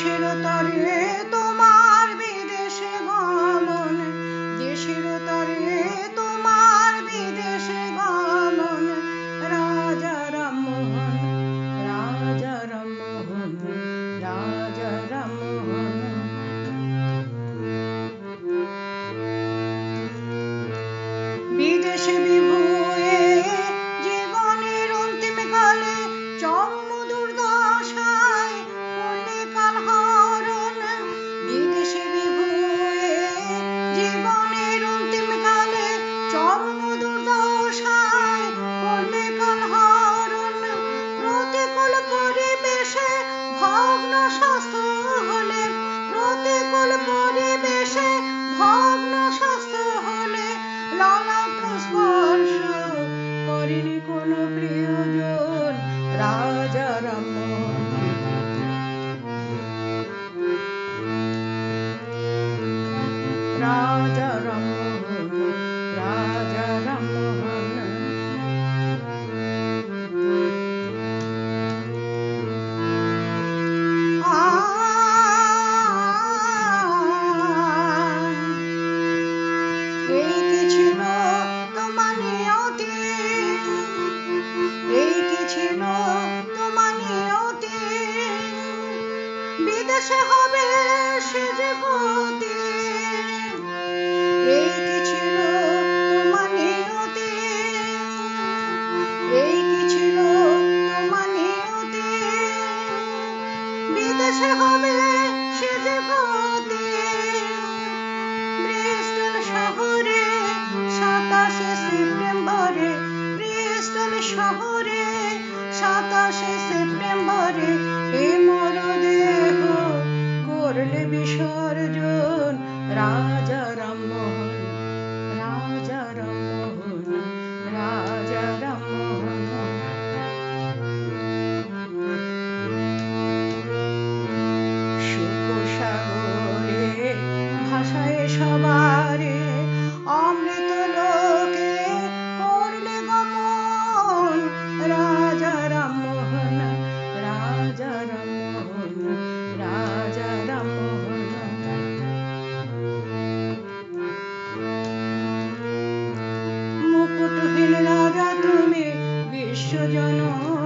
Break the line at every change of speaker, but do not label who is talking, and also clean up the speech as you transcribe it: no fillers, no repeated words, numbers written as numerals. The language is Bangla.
দেশের তরে তোমার বিদেশে গমন, দেশের তরে তোমার বিদেশে গমন। রাজা রামমোহন, রাজা রামমোহন, রাজা রামমোহন। বিদেশে বিভুয়ে জীবনের অন্তিম কালে চরম দুর্দশায় করলে কালহরণ। বিদেশে বিভুয়ে জীবনের অন্তিম কালে চরম দুর্দশায় করলে কালহরণ। প্রতিকূল পরিবেশে ভগ্ন স্বাস্থ্য হলে, প্রতিকূল পরিবেশে ভগ্ন স্বাস্থ্য হলে ললাট স্পর্শ করেনি কোনো প্রিয়জন। রাজা রামমোহন, রাজা রামমোহন, রাজা রামমোহন। এই কি ছিল তোমার নিয়তি, এই কি ছিল তোমার নিয়তি, বিদেশে হবে সে যে গতি। এই কি ছিল তোমার নিয়তি, এই কি ছিল তোমার নিয়তি, বিদেশে হবে সে যে গতি। ব্রিস্টল শহরে 27শে সেপ্টেম্বরে, ব্রিস্টল শহরে 27শে সেপ্টেম্বরে এ মরদেহ করলে বিসর্জন। রাজা রামমোহন, রাজা রামমোহন, রাজা রামমোহন। সুখসাগরে ভাষায় সবারে অমৃত লোকে করলে গমন। রাজা রামমোহন, রাজা রামমোহন, রাজা রামমোহন। মুকুটহীন রাজা তুমি বিশ্বজননী,